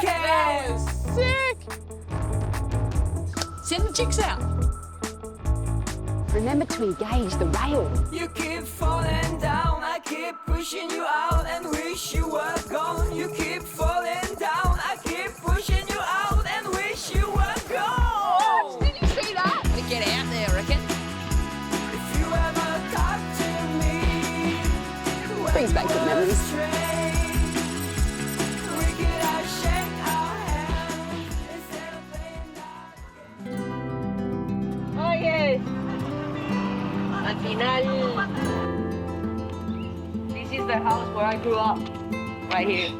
cares? Sick! Send the chicks out. Remember to engage the rail. You keep falling down, I keep pushing you out and wish you were gone. You keep falling down, I keep pushing you out and wish you were gone. Did you see that? Get out there, I reckon. If you ever talk to me, Brings back good memories. we could all shake our hands instead of playing that. Oh yes. Al final, this is the house where I grew up, right here.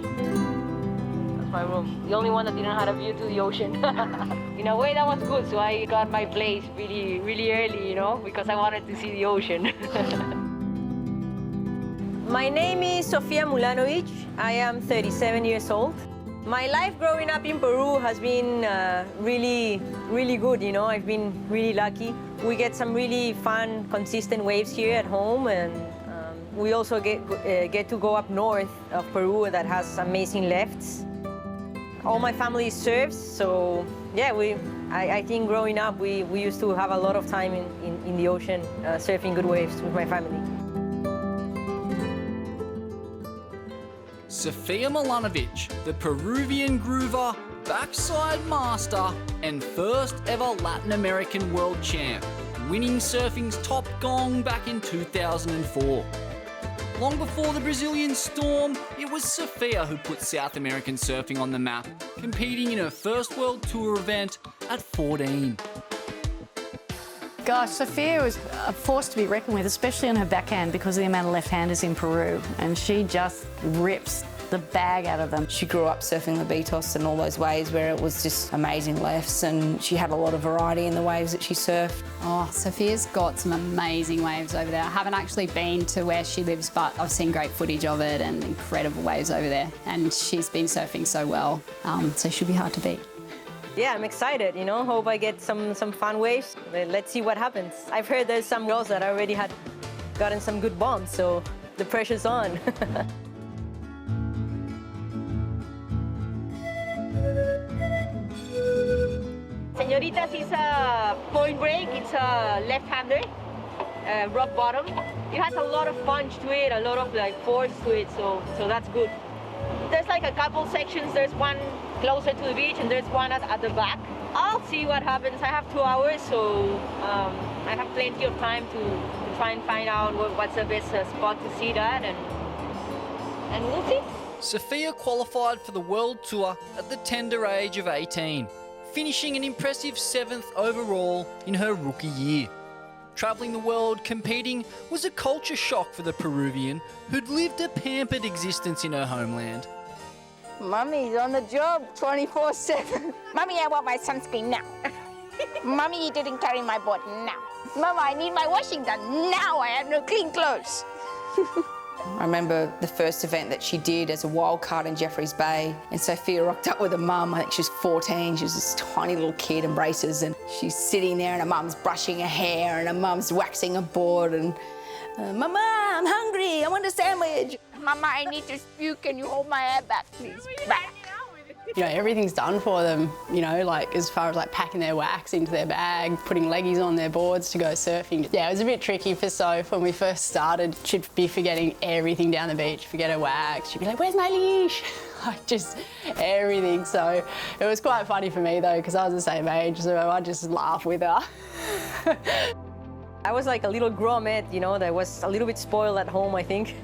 That's my room. The only one that didn't have a view to the ocean. In a way, that was good. So I got my place really early, you know, because I wanted to see the ocean. My name is Sofia Mulanovich. I am 37 years old. My life growing up in Peru has been really good, you know. I've been really lucky. We get some really fun, consistent waves here at home, and we also get to go up north of Peru that has amazing lefts. All my family surfs, so yeah, I think growing up we used to have a lot of time in the ocean surfing good waves with my family. Sofia Mulanovich, the Peruvian groover, backside master, and first ever Latin American world champ, winning surfing's top gong back in 2004. Long before the Brazilian storm, it was Sofia who put South American surfing on the map, competing in her first World Tour event at 14. Gosh, Sofia was a force to be reckoned with, especially on her backhand because of the amount of left-handers in Peru, and she just rips the bag out of them. She grew up surfing the Beatos and all those waves where it was just amazing lefts, and she had a lot of variety in the waves that she surfed. Oh, Sophia's got some amazing waves over there. I haven't actually been to where she lives, but I've seen great footage of it and incredible waves over there. And she's been surfing so well, so she'll be hard to beat. Yeah, I'm excited, you know, hope I get some fun waves. Let's see what happens. I've heard there's some girls that already had gotten some good bombs, so the pressure's on. Señoritas is a point break, it's a left-hander, rock bottom. It has a lot of punch to it, a lot of like force to it, so that's good. There's like a couple sections, there's one closer to the beach and there's one at the back. I'll see what happens. I have 2 hours, so I have plenty of time to try and find out what's the best spot to see that, and we'll see. Sofia qualified for the World Tour at the tender age of 18, finishing an impressive 7th overall in her rookie year. Travelling the world competing was a culture shock for the Peruvian who'd lived a pampered existence in her homeland. Mummy's on the job 24/7. Mummy, I want my sunscreen now. Mummy, you didn't carry my board now. Mama, I need my washing done now. I have no clean clothes. I remember the first event that she did as a wild card in Jeffreys Bay, and Sofia rocked up with her mum. I think she was 14. She was this tiny little kid in braces, and she's sitting there and her mum's brushing her hair and her mum's waxing a board, and Mama, I'm hungry, I want a sandwich. Mama, I need to spew. Can you hold my hair back, please? Back. You know, everything's done for them, you know, like as far as like packing their wax into their bag, putting leggies on their boards to go surfing. Yeah, it was a bit tricky for Soph when we first started. She'd be forgetting everything down the beach, forget her wax. She'd be like, where's my leash? Like just everything. So it was quite funny for me though, because I was the same age, so I just laugh with her. I was like a little grommet, you know, that was a little bit spoiled at home, I think.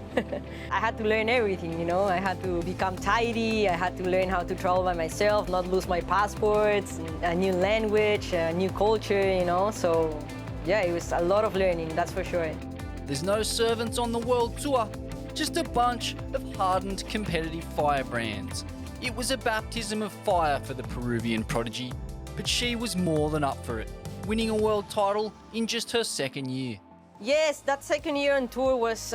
I had to learn everything, you know. I had to become tidy, I had to learn how to travel by myself, not lose my passports, a new language, a new culture, you know. So, yeah, it was a lot of learning, that's for sure. There's no servants on the World Tour, just a bunch of hardened competitive firebrands. It was a baptism of fire for the Peruvian prodigy, but she was more than up for it, winning a world title in just her 2nd year. Yes, that 2nd year on tour was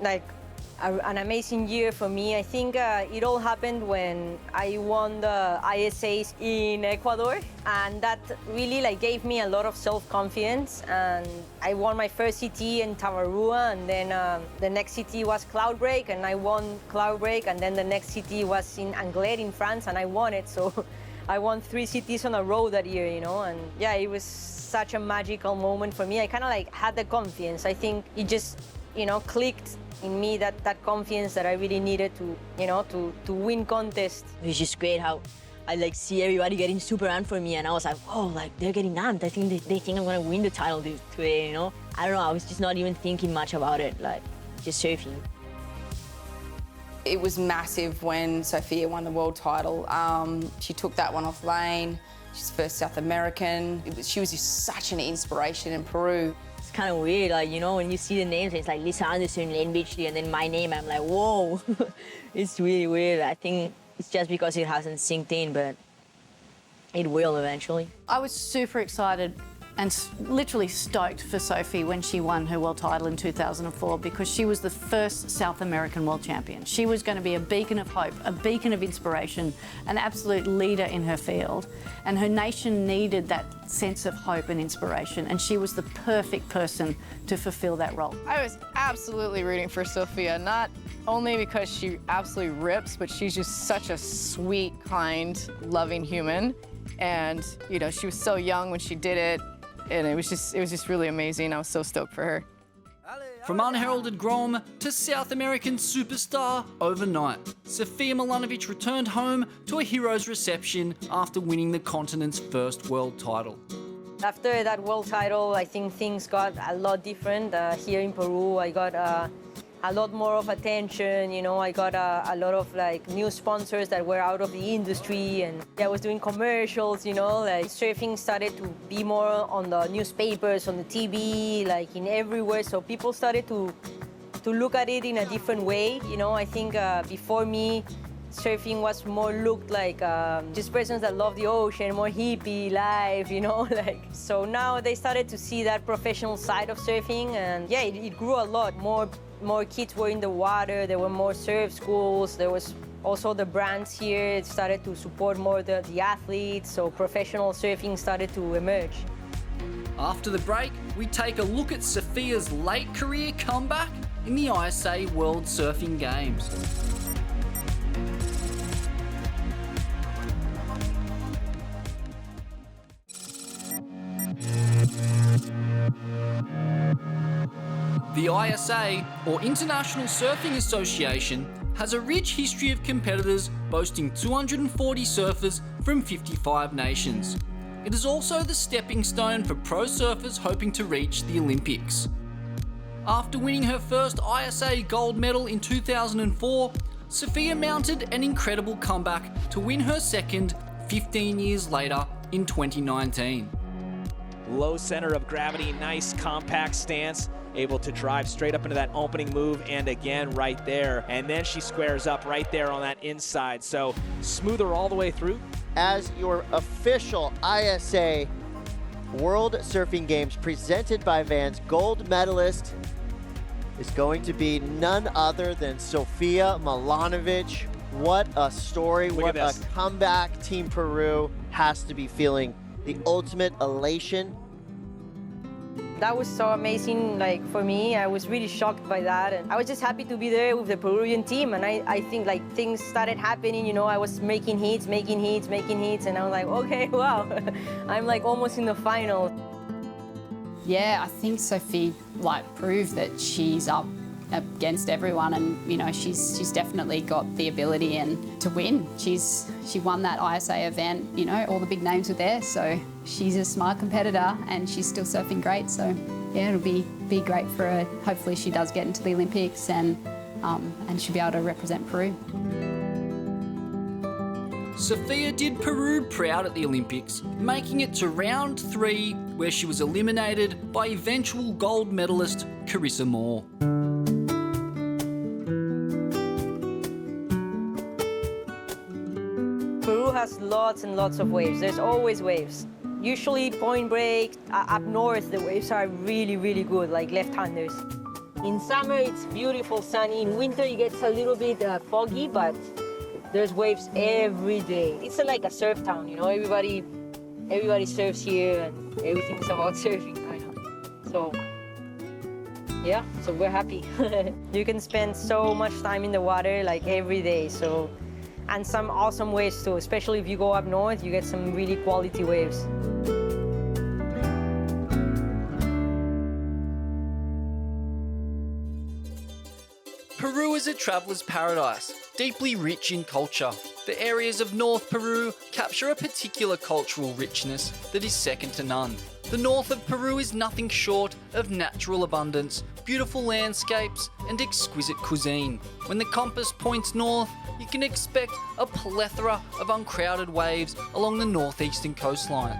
like an amazing year for me. I think it all happened when I won the ISAs in Ecuador, and that really gave me a lot of self-confidence. And I won my first CT in Tavarua, and then the next CT was Cloudbreak, and I won Cloudbreak, and then the next CT was in Anglet in France, and I won it. So I won 3 CTs on a row that year, and yeah, it was such a magical moment for me. I kind of had the confidence. I think it just, clicked in me, that confidence that I really needed to win contest. It's just great how I see everybody getting super amped for me, and I was like, whoa, they're getting amped. I think they think I'm gonna win the title today, I don't know, I was just not even thinking much about it, just surfing. It was massive when Sofia won the world title. She took that one off lane. She's first South American. She was just such an inspiration in Peru. It's kind of weird, when you see the names, it's like Lisa Anderson, Lane Beachley, and then my name, I'm like, whoa. It's really weird. I think it's just because it hasn't synced in, but it will eventually. I was super excited and literally stoked for Sophie when she won her world title in 2004 because she was the first South American world champion. She was going to be a beacon of hope, a beacon of inspiration, an absolute leader in her field. And her nation needed that sense of hope and inspiration, and she was the perfect person to fulfill that role. I was absolutely rooting for Sofia, not only because she absolutely rips, but she's just such a sweet, kind, loving human. And, she was so young when she did it, and it was just really amazing. I was so stoked for her. From unheralded Grom to South American superstar overnight, Sofia Mulanovich returned home to a hero's reception after winning the continent's first world title. After that world title, I think things got a lot different. Here in Peru, I got a lot more of attention, I got a lot of new sponsors that were out of the industry, and I was doing commercials, surfing started to be more on the newspapers, on the TV, in everywhere, so people started to look at it in a different way, I think before me, surfing was more looked like just persons that love the ocean, more hippie life, so now they started to see that professional side of surfing, and yeah, it grew a lot. More kids were in the water, there were more surf schools, there was also the brands here, it started to support more the athletes, so professional surfing started to emerge. After the break, we take a look at Sofia's late career comeback in the ISA World Surfing Games. The ISA, or International Surfing Association, has a rich history of competitors boasting 240 surfers from 55 nations. It is also the stepping stone for pro surfers hoping to reach the Olympics. After winning her first ISA gold medal in 2004, Sofia mounted an incredible comeback to win her second 15 years later in 2019. Low center of gravity, nice compact stance, able to drive straight up into that opening move, and again right there. And then she squares up right there on that inside. So smoother all the way through. As your official ISA World Surfing Games presented by Vans gold medalist is going to be none other than Sofia Mulanovich. What a story, what a comeback. Team Peru has to be feeling the ultimate elation. That was so amazing, for me. I was really shocked by that, and I was just happy to be there with the Peruvian team. And I think things started happening. I was making hits, and I was like, okay, wow, I'm almost in the final. Yeah, I think Sophie proved that she's up against everyone, and she's definitely got the ability and to win. She won that ISA event. All the big names were there, so she's a smart competitor and she's still surfing great. So yeah, it'll be great for her. Hopefully she does get into the Olympics and she'll be able to represent Peru. Sofia did Peru proud at the Olympics, making it to round 3, where she was eliminated by eventual gold medalist Carissa Moore. Peru has lots and lots of waves. There's always waves. Usually Point Break, up north, the waves are really, really good, left-handers. In summer, it's beautiful, sunny. In winter, it gets a little bit foggy, but there's waves every day. It's like a surf town, you know. Everybody surfs here, and everything's about surfing, kind of. So, yeah, so we're happy. You can spend so much time in the water, like every day. So, and some awesome waves too. Especially if you go up north, you get some really quality waves. Peru is a traveller's paradise, deeply rich in culture. The areas of North Peru capture a particular cultural richness that is second to none. The north of Peru is nothing short of natural abundance, beautiful landscapes, and exquisite cuisine. When the compass points north, you can expect a plethora of uncrowded waves along the northeastern coastline.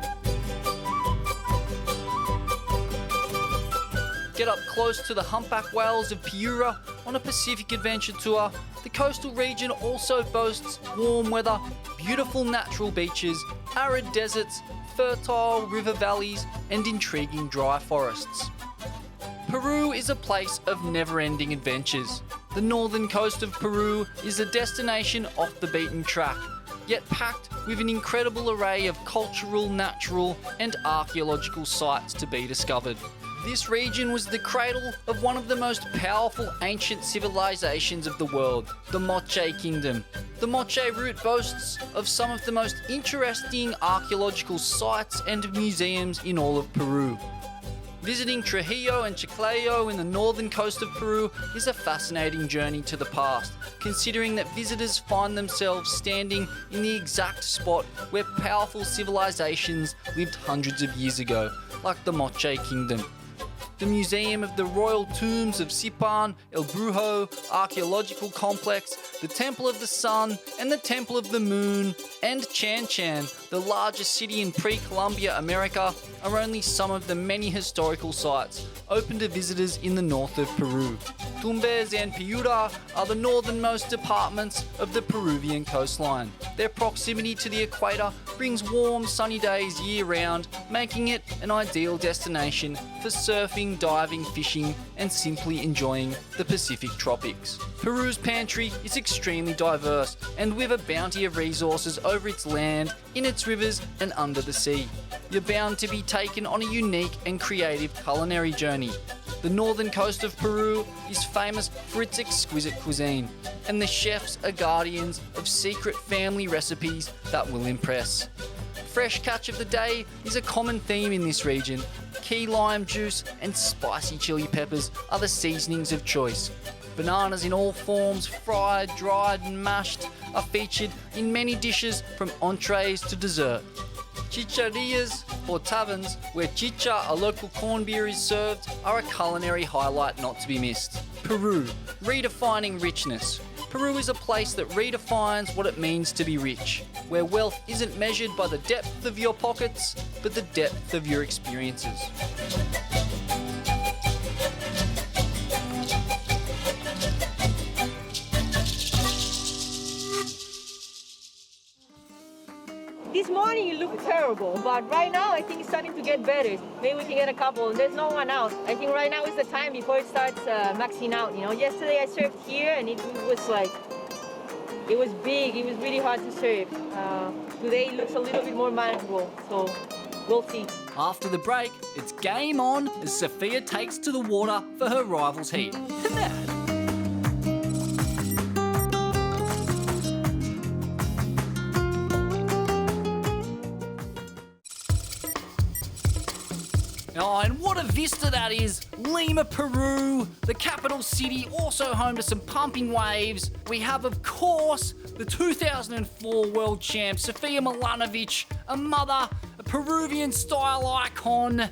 Get up close to the humpback whales of Piura on a Pacific adventure tour. The coastal region also boasts warm weather, beautiful natural beaches, arid deserts, fertile river valleys, and intriguing dry forests. Peru is a place of never-ending adventures. The northern coast of Peru is a destination off the beaten track, yet packed with an incredible array of cultural, natural, and archaeological sites to be discovered. This region was the cradle of one of the most powerful ancient civilizations of the world, the Moche Kingdom. The Moche route boasts of some of the most interesting archaeological sites and museums in all of Peru. Visiting Trujillo and Chiclayo in the northern coast of Peru is a fascinating journey to the past, considering that visitors find themselves standing in the exact spot where powerful civilizations lived hundreds of years ago, like the Moche Kingdom. The Museum of the Royal Tombs of Sipan, El Brujo, Archaeological Complex, the Temple of the Sun, and the Temple of the Moon, and Chan Chan, the largest city in pre-Columbia America, are only some of the many historical sites open to visitors in the north of Peru. Tumbes and Piura are the northernmost departments of the Peruvian coastline. Their proximity to the equator brings warm, sunny days year-round, making it an ideal destination for surfing, diving, fishing, and simply enjoying the Pacific tropics. Peru's pantry is extremely diverse, and with a bounty of resources over its land, in its rivers, and under the sea. You're bound to be taken on a unique and creative culinary journey. The northern coast of Peru is famous for its exquisite cuisine, and the chefs are guardians of secret family recipes that will impress. Fresh catch of the day is a common theme in this region. Key lime juice and spicy chili peppers are the seasonings of choice. Bananas in all forms, fried, dried and mashed, are featured in many dishes from entrees to dessert. Chicharias, or taverns, where chicha, a local corn beer, is served, are a culinary highlight not to be missed. Peru, redefining richness. Peru is a place that redefines what it means to be rich, where wealth isn't measured by the depth of your pockets, but the depth of your experiences. This morning it looked terrible, but right now I think it's starting to get better. Maybe we can get a couple. There's no one out. I think right now is the time before it starts maxing out. You know, yesterday I surfed here and it was like, it was big. It was really hard to surf. Today it looks a little bit more manageable, so we'll see. After the break, it's game on as Sofia takes to the water for her rival's heat. Oh, and what a vista that is! Lima, Peru, the capital city, also home to some pumping waves. We have, of course, the 2004 world champ, Sofia Mulanovich, a mother, a Peruvian style icon,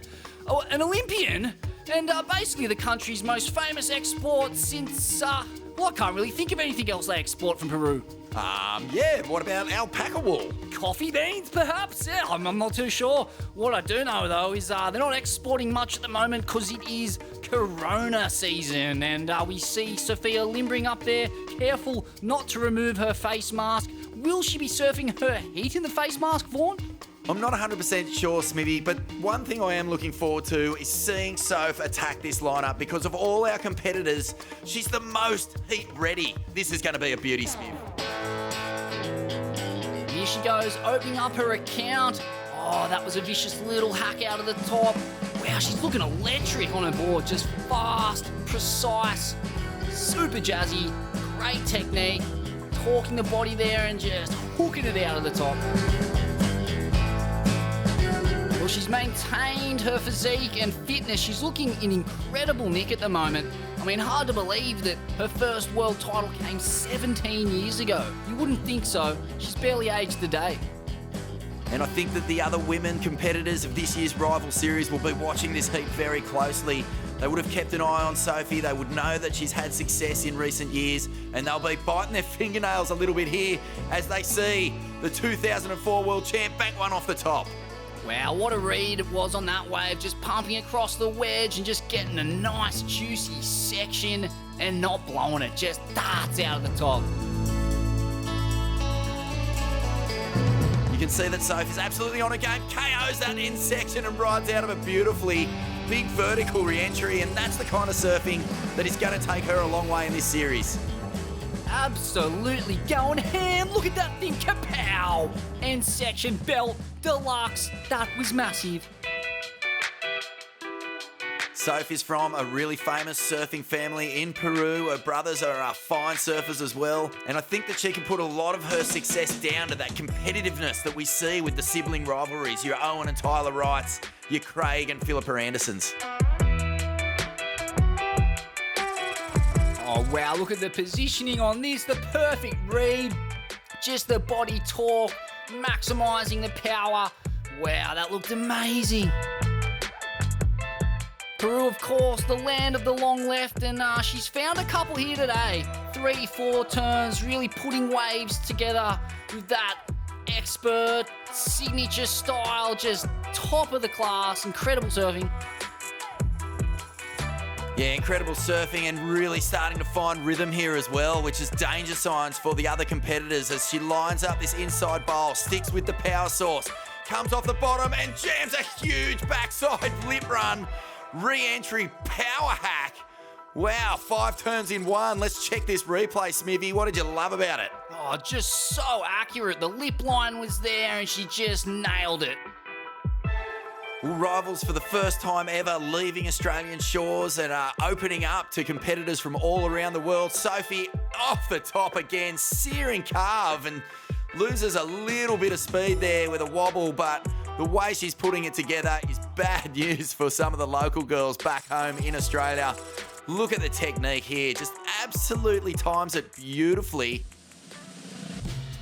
an Olympian, and basically the country's most famous export since, well, I can't really think of anything else they export from Peru. Yeah, what about alpaca wool? Coffee beans, perhaps? Yeah, I'm not too sure. What I do know, though, is they're not exporting much at the moment because it is Corona season, and we see Sofia limbering up there, careful not to remove her face mask. Will she be surfing her heat in the face mask, Vaughn? I'm not 100% sure, Smithy, but one thing I am looking forward to is seeing Soph attack this lineup because of all our competitors, she's the most heat ready. This is going to be a beauty, Smith. Here she goes, opening up her account. Oh, that was a vicious little hack out of the top. Wow, she's looking electric on her board. Just fast, precise, super jazzy, great technique. Talking the body there and just hooking it out of the top. Well, she's maintained her physique and fitness. She's looking in incredible nick at the moment. I mean, hard to believe that her first world title came 17 years ago. You wouldn't think so. She's barely aged a day. And I think that the other women competitors of this year's rival series will be watching this heat very closely. They would have kept an eye on Sophie. They would know that she's had success in recent years, and they'll be biting their fingernails a little bit here as they see the 2004 world champ bank one off the top. Wow, what a read it was on that wave, just pumping across the wedge and just getting a nice juicy section and not blowing it, just darts out of the top. You can see that Sophie's absolutely on her game, KOs that end section and rides out of it beautifully. Big vertical re-entry, and that's the kind of surfing that is going to take her a long way in this series. Absolutely going ham. Look at that thing, kapow! End section belt, deluxe. That was massive. Soph is from a really famous surfing family in Peru. Her brothers are fine surfers as well. And I think that she can put a lot of her success down to that competitiveness that we see with the sibling rivalries. Your Owen and Tyler Wrights, your Craig and Philippa Andersons. Oh wow, look at the positioning on this, the perfect read. Just the body torque, maximising the power. Wow, that looked amazing. Peru, of course, the land of the long left, and she's found a couple here today. 3-4 turns, really putting waves together with that expert signature style, just top of the class, incredible surfing. Yeah, incredible surfing and really starting to find rhythm here as well, which is danger signs for the other competitors as she lines up this inside bowl, sticks with the power source, comes off the bottom and jams a huge backside lip run. Re-entry power hack. Wow, 5 turns in one. Let's check this replay, Smithy. What did you love about it? Oh, just so accurate. The lip line was there and she just nailed it. Well, rivals for the first time ever leaving Australian shores and opening up to competitors from all around the world. Sophie off the top again, searing carve and loses a little bit of speed there with a wobble, but the way she's putting it together is bad news for some of the local girls back home in Australia. Look at the technique here, just absolutely times it beautifully.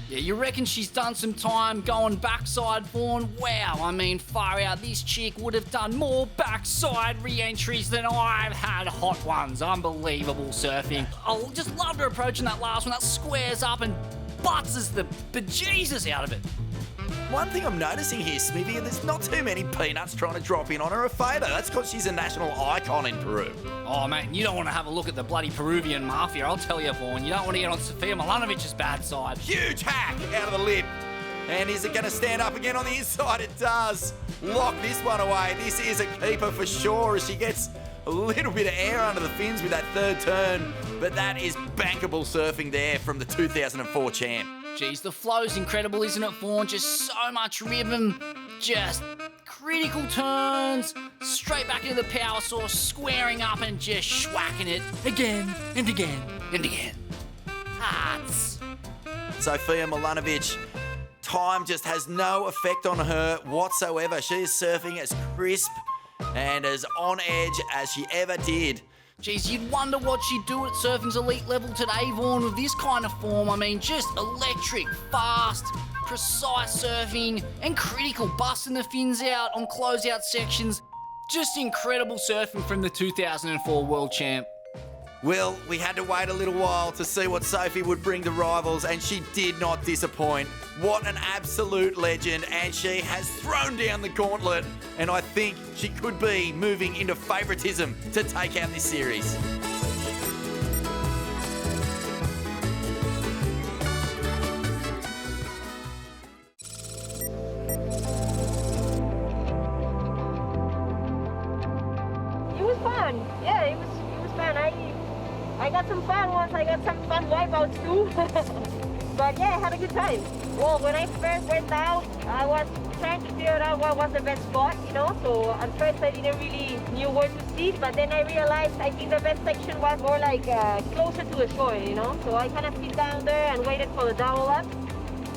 Yeah, you reckon she's done some time going backside Vaughan? Wow, I mean, far out. This chick would have done more backside re-entries than I've had hot ones. Unbelievable surfing. I just loved her approaching that last one. That squares up and butts the bejesus out of it. One thing I'm noticing here, Smithy, there's not too many peanuts trying to drop in on her a favour. That's because she's a national icon in Peru. Oh, man, you don't want to have a look at the bloody Peruvian mafia, I'll tell you, Vaughan. You don't want to get on Sofia Mulanovich's bad side. Huge hack out of the lip. And is it going to stand up again on the inside? It does. Lock this one away. This is a keeper for sure as she gets a little bit of air under the fins with that third turn. But that is bankable surfing there from the 2004 champ. Geez, the flow's incredible, isn't it, Vaughan? Just so much rhythm, just critical turns, straight back into the power source, squaring up and just schwacking it again and again and again. Hearts. Sofia Mulanovich, time just has no effect on her whatsoever. She is surfing as crisp and as on edge as she ever did. Geez, you'd wonder what she'd do at surfing's elite level today, Vaughan, with this kind of form. I mean, just electric, fast, precise surfing, and critical, busting the fins out on closeout sections. Just incredible surfing from the 2004 world champ. Well, we had to wait a little while to see what Sophie would bring to rivals, and she did not disappoint. What an absolute legend, and she has thrown down the gauntlet, and I think she could be moving into favouritism to take out this series. got some fun ones. I got some fun wipeouts too. But yeah, I had a good time. Well, when I first went out, I was trying to figure out what was the best spot, you know. So at first I didn't really knew where to sit, but then I realized I think the best section was more like closer to the shore, you know. So I kind of sit down there and waited for the double up.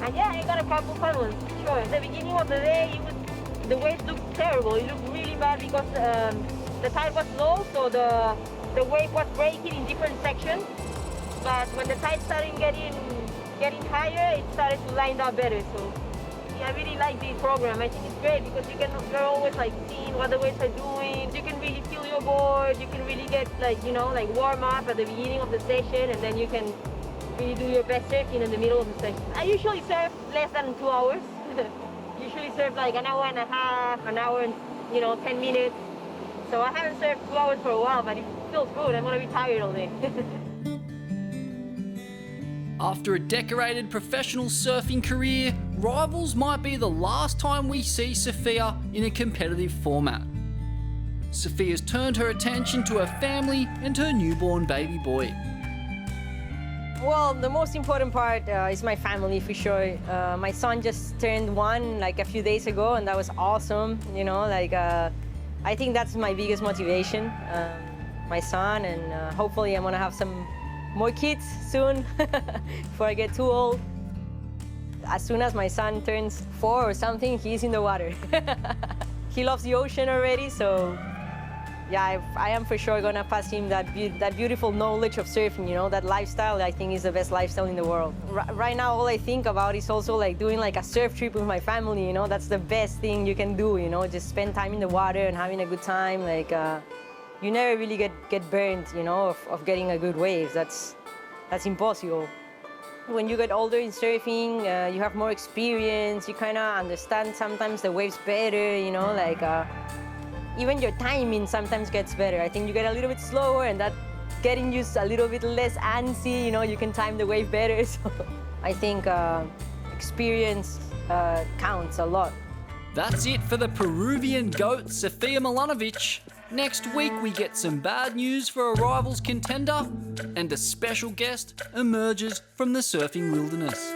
And yeah, I got a couple fun ones, sure. At the beginning of the day, the waves looked terrible. It looked really bad because the tide was low, so the wave was breaking in different sections. But when the tide started getting higher, it started to line up better. So yeah, I really like this program. I think it's great because you're always like seeing what the waves are doing. You can really feel your board. You can really get like, you know, like warm up at the beginning of the session, and then you can really do your best surfing in the middle of the session. I usually surf less than 2 hours. Usually surf like an hour and a half, an hour and 10 minutes. So I haven't surfed 2 hours for a while, but it feels good. I'm gonna be tired all day. After a decorated professional surfing career, Rivals might be the last time we see Sofia in a competitive format. Sofia's turned her attention to her family and her newborn baby boy. Well, the most important part is my family for sure. My son just turned 1 like a few days ago, and that was awesome. You know, like I think that's my biggest motivation, my son, and hopefully I'm gonna have some more kids soon before I get too old. As soon as my son turns 4 or something, he's in the water. He loves the ocean already, so yeah, I am for sure gonna pass him that beautiful knowledge of surfing, you know, that lifestyle. I think is the best lifestyle in the world. Right now, all I think about is also like doing like a surf trip with my family, you know, that's the best thing you can do, you know, just spend time in the water and having a good time. Like, you never really get burned, you know, of getting a good wave. That's impossible. When you get older in surfing, you have more experience, you kind of understand sometimes the waves better, you know, like, even your timing sometimes gets better. I think you get a little bit slower, and that getting used a little bit less antsy, you know, you can time the wave better. So I think experience counts a lot. That's it for the Peruvian goat, Sofia Mulanovich. Next week, we get some bad news for a Rivals contender, and a special guest emerges from the surfing wilderness.